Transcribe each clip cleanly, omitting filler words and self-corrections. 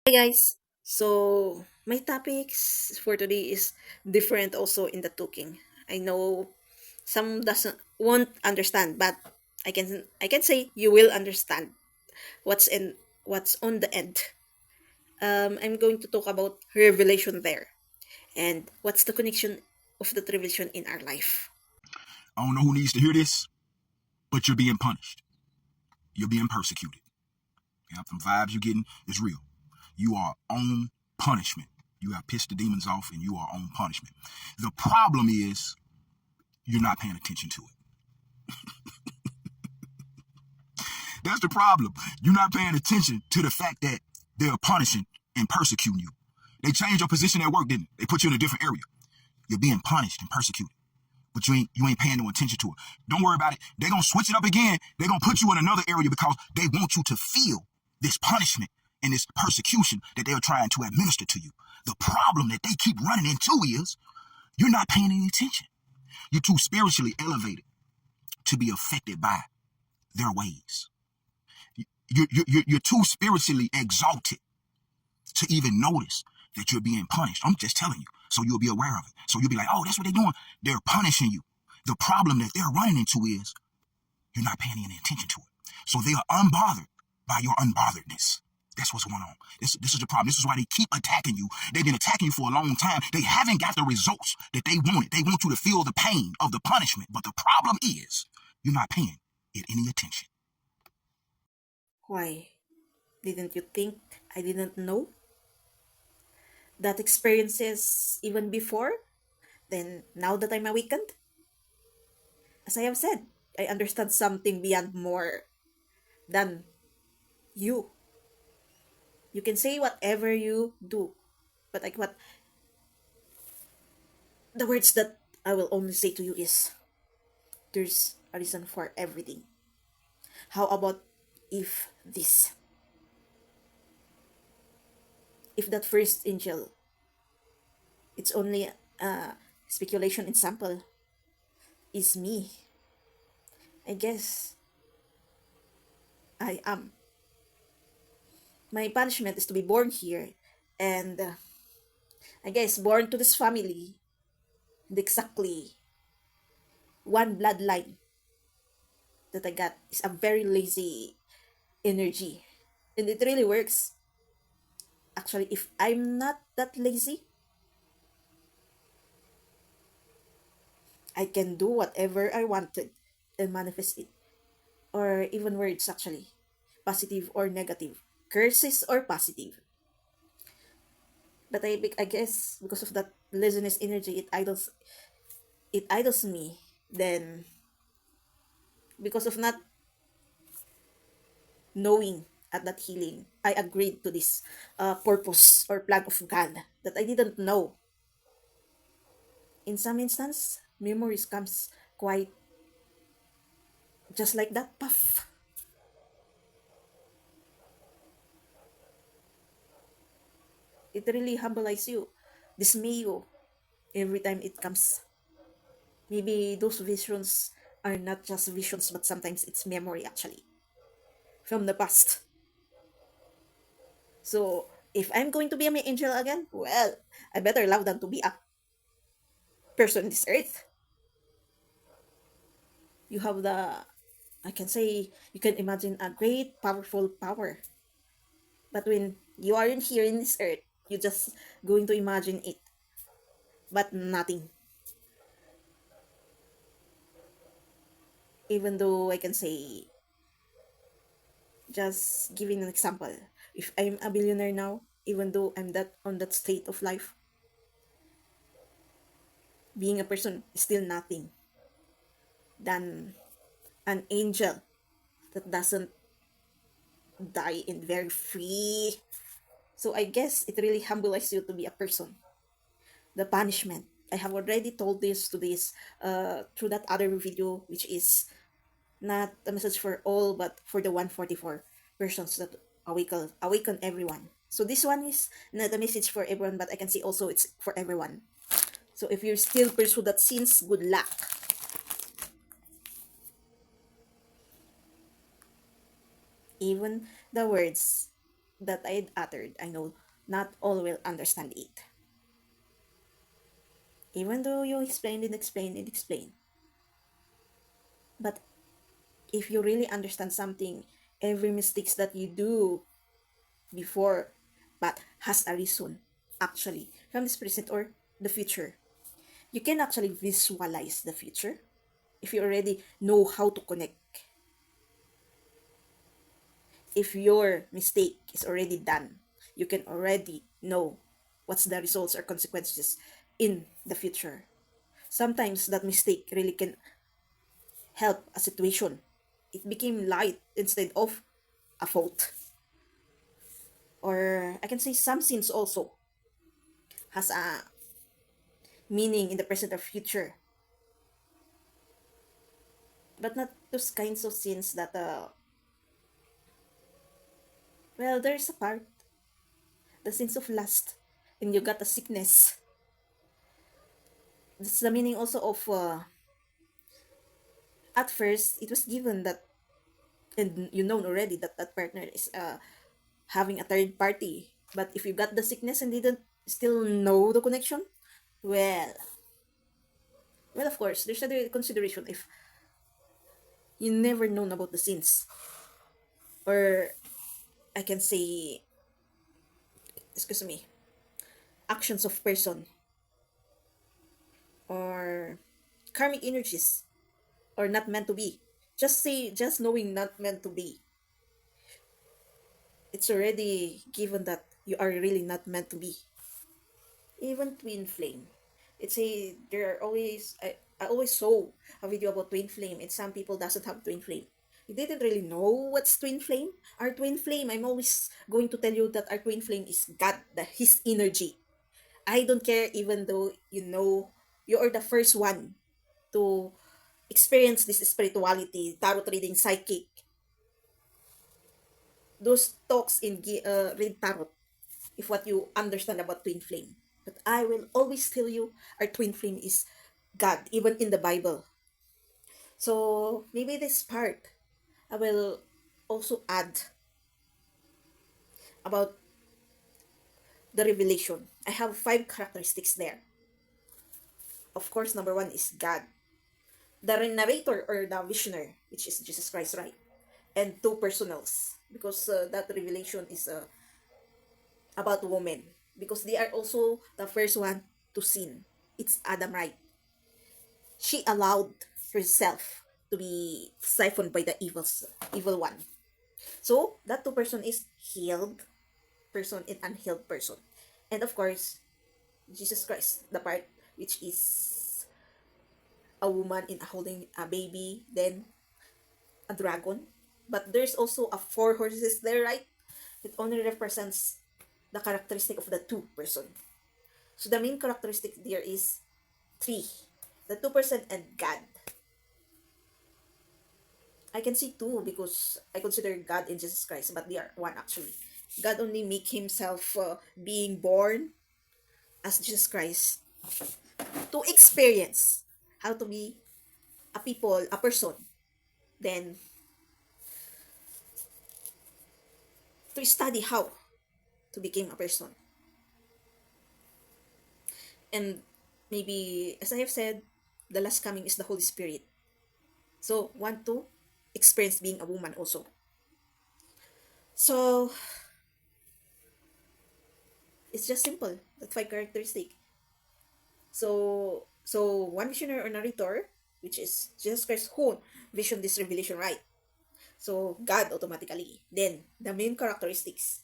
Hi guys. So my topics for today is different also in the talking. I know some doesn't won't understand, but I can say you will understand what's on the end. I'm going to talk about revelation there and what's the connection of that revelation in our life. I don't know who needs to hear this, but you're being punished. You're being persecuted. Yep, the vibes you're getting is real. You are on punishment. You have pissed the demons off and you are on punishment. The problem is you're not paying attention to it. That's the problem. You're not paying attention to the fact that they're punishing and persecuting you. They changed your position at work, didn't they? They put you in a different area. You're being punished and persecuted. But you ain't paying no attention to it. Don't worry about it. They're gonna switch it up again. They're gonna put you in another area because they want you to feel this punishment and this persecution that they're trying to administer to you. The problem that they keep running into is you're not paying any attention. You're too spiritually elevated to be affected by their ways. You're too spiritually exalted to even notice that you're being punished. I'm just telling you, so you'll be aware of it. So you'll be like, oh, that's what they're doing. They're punishing you. The problem that they're running into is you're not paying any attention to it. So they are unbothered by your unbotheredness. That's what's going on. This is the problem. This is why they keep attacking you. They've been attacking you for a long time. They haven't got the results that they wanted. They want you to feel the pain of the punishment. But the problem is you're not paying it any attention. Why? Didn't you think I didn't know that experiences even before? Then now that I'm awakened, as I have said, I understand something beyond more than you. You can say whatever you do, but like what the words that I will only say to you is there's a reason for everything. How about if this? If that first angel, it's only a speculation example, is me. I guess I am. My punishment is to be born here, and I guess born to this family, and exactly one bloodline that I got is a very lazy energy. And it really works. Actually, if I'm not that lazy, I can do whatever I wanted and manifest it. Or even words actually. Positive or negative. Curses or positive. But I guess because of that laziness energy, it idles me. Then because of not knowing at that healing, I agreed to this purpose or plan of God that I didn't know. In some instance, memories comes quite just like that, puff. It really humbles you, dismay you every time it comes. Maybe those visions are not just visions, but sometimes it's memory actually from the past. So if I'm going to be an angel again, well, I better love than to be a person on this earth. You have I can say, you can imagine a great, powerful power. But when you aren't here in this earth, you're just going to imagine it, but nothing. Even though I can say, just giving an example, if I'm a billionaire now, even though I'm that on that state of life, being a person is still nothing than an angel that doesn't die and very free. So I guess it really humbles you to be a person. The punishment. I have already told this to this through that other video, which is not a message for all, but for the 144 persons that awaken everyone. So this one is not a message for everyone, but I can see also it's for everyone. So if you still pursue that sins, good luck. Even the words that I uttered, I know not all will understand it. Even though you explained and explained and explained. But if you really understand something, every mistakes that you do before, but has a reason, actually, from this present or the future. You can actually visualize the future if you already know how to connect. If your mistake is already done, you can already know what's the results or consequences in the future. Sometimes that mistake really can help a situation. It became light instead of a fault. Or I can say some sins also has a meaning in the present or future, but not those kinds of sins that well, there's a part, the sins of lust, and you got a sickness. That's the meaning also of at first it was given that, and you know already that that partner is having a third party. But if you got the sickness and didn't still know the connection, well, well, of course, there's other consideration if you never known about the sins, or I can say, excuse me, actions of person or karmic energies or not meant to be. Just say, just knowing not meant to be, it's already given that you are really not meant to be. Even twin flame. It's a there are always I always saw a video about twin flame, and some people doesn't have twin flame. You didn't really know what's twin flame? Our twin flame, I'm always going to tell you that our twin flame is God, his energy. I don't care even though you know you are the first one to experience this spirituality, tarot reading, psychic, those talks in read tarot, if what you understand about twin flame. But I will always tell you our twin flame is God, even in the Bible. So maybe this part I will also add about the revelation. I have five characteristics there. Of course, number one is God. The narrator or the visionary, which is Jesus Christ, right? And two personals, because that revelation is about women, because they are also the first one to sin. It's Adam, right? She allowed herself to be siphoned by the evil one. So that two person is healed person and unhealed person. And of course, Jesus Christ, the part which is a woman in holding a baby, then a dragon. But there's also a four horses there, right? It only represents the characteristic of the two person. So the main characteristic there is three. The 2% and God. I can see two because I consider God and Jesus Christ, but they are one actually. God only make himself being born as Jesus Christ to experience how to be a people, a person, then to study how to become a person. And maybe, as I have said, the last coming is the Holy Spirit. So, want to experience being a woman also. So, it's just simple, that five characteristic. So one visionary or narrator, which is Jesus Christ, who visioned this revelation, right? So God automatically. Then the main characteristics,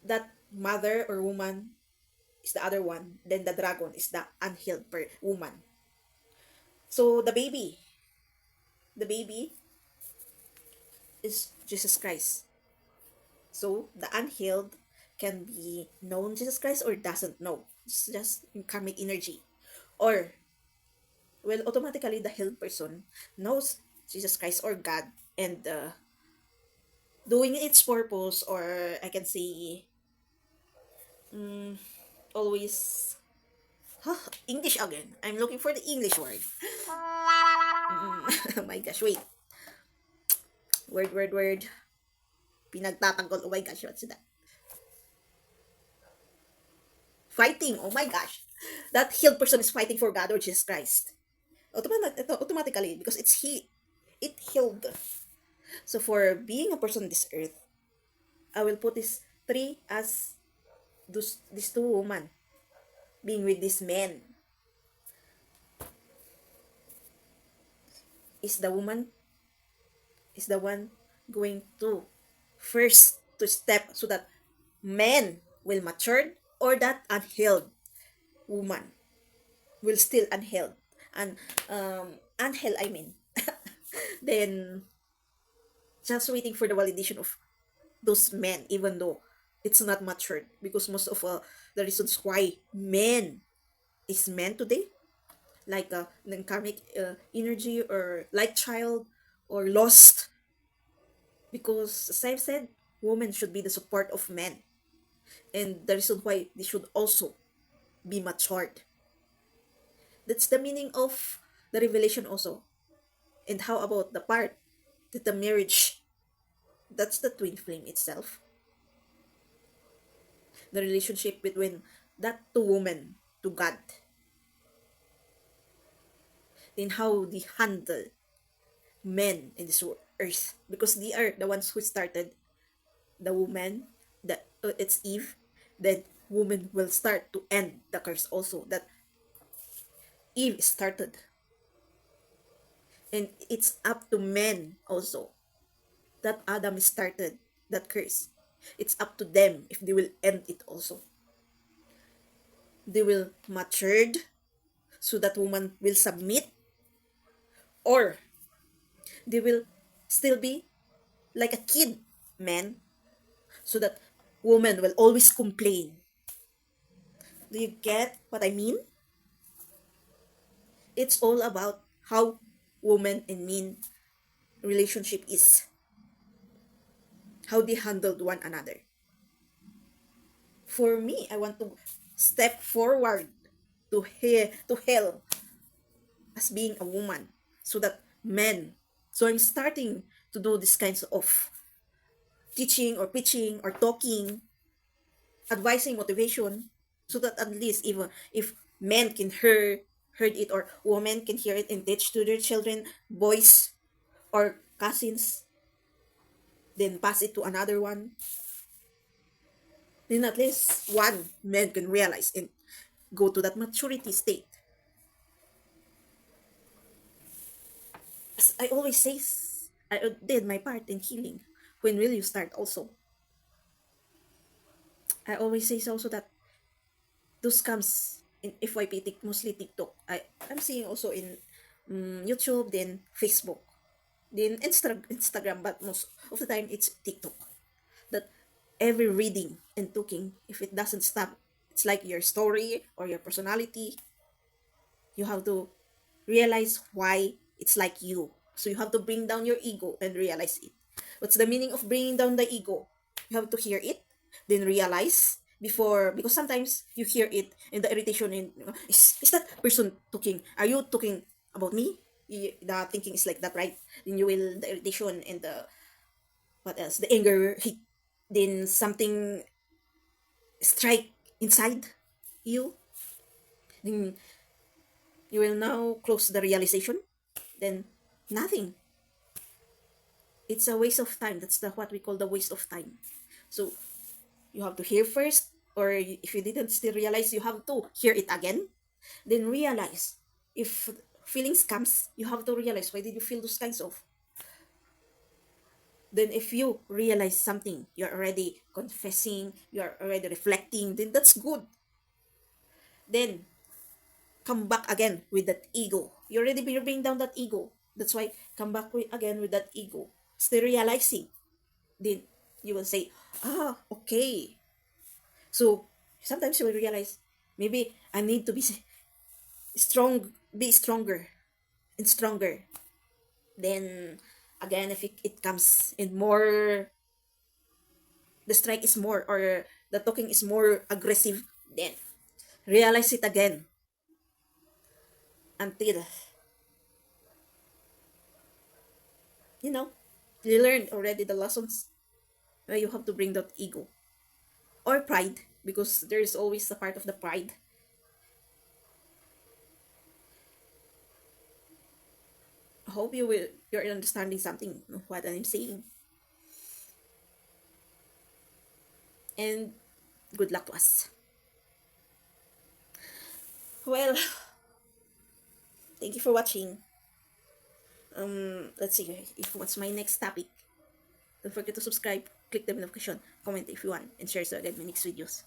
that mother or woman is the other one. Then the dragon is the unhealed woman. So the baby is Jesus Christ. So the unhealed can be known Jesus Christ or doesn't know. It's just karmic energy. Or, well, automatically the healed person knows Jesus Christ or God, and doing its purpose, or I can say, always, huh, English again. I'm looking for the English word. Oh my gosh, wait. Word. Pinagtatanggol. Oh my gosh, what's that? Fighting. Oh my gosh. That healed person is fighting for God or Jesus Christ. Automatically, because it healed. So for being a person on this earth, I will put this three as these two women being with this man. Is the woman is the one going to first to step so that man will mature, or that unhealed woman will still unhealed and unhealed, I mean. Then just waiting for the validation of those men, even though it's not matured, because most of the reasons why men is men today, like the karmic energy or like child or lost, because as I've said, women should be the support of men, and the reason why they should also be matured. That's the meaning of the revelation also. And how about the part that the marriage, that's the twin flame itself, the relationship between that two women to God, in how they handle men in this earth, because they are the ones who started the woman, that it's Eve, then woman will start to end the curse also that Eve started, and it's up to men also that Adam started that curse. It's up to them if they will end it also. They will matured so that woman will submit, or they will still be like a kid man, so that woman will always complain. Do you get what I mean? It's all about how woman and men relationship is, how they handled one another. For me, I want to step forward to hell as being a woman, so that men. So I'm starting to do these kinds of teaching or pitching or talking, advising, motivation, so that at least even if men can heard it, or women can hear it and teach to their children, boys or cousins, then pass it to another one, then at least one man can realize and go to that maturity state. As I always say, I did my part in healing. When will you start also? I always say also that those comes in FYP, mostly TikTok. I'm seeing also in YouTube, then Facebook, then Instagram, but most of the time it's TikTok. That every reading and talking, if it doesn't stop, it's like your story or your personality. You have to realize why it's like you. So you have to bring down your ego and realize it. What's the meaning of bringing down the ego? You have to hear it, then realize before, because sometimes you hear it and the irritation in, is that person talking? Are you talking about me? The thinking is like that, right? Then you will, the irritation and the, what else? The anger hit. Then something strike inside you. Then you will now close the realization. Then nothing. It's a waste of time. That's the what we call the waste of time. So you have to hear first, or if you didn't still realize, you have to hear it again. Then realize. If feelings comes, you have to realize why did you feel those kinds of. Then if you realize something, you're already confessing, you're already reflecting, then that's good. Then come back again with that ego. You already bring down that ego. That's why come back again with that ego. Still realizing. Then you will say, okay. So sometimes you will realize, maybe I need to be strong, be stronger and stronger. Then again, if it comes in more, the strike is more, or the talking is more aggressive, then realize it again until, you know, you learned already the lessons. You have to bring that ego or pride, because there is always a part of the pride. I hope you're understanding something of what I'm saying. And good luck to us. Well, thank you for watching. Let's see if what's my next topic. Don't forget to subscribe, click the notification, comment if you want, and share so I get my next videos.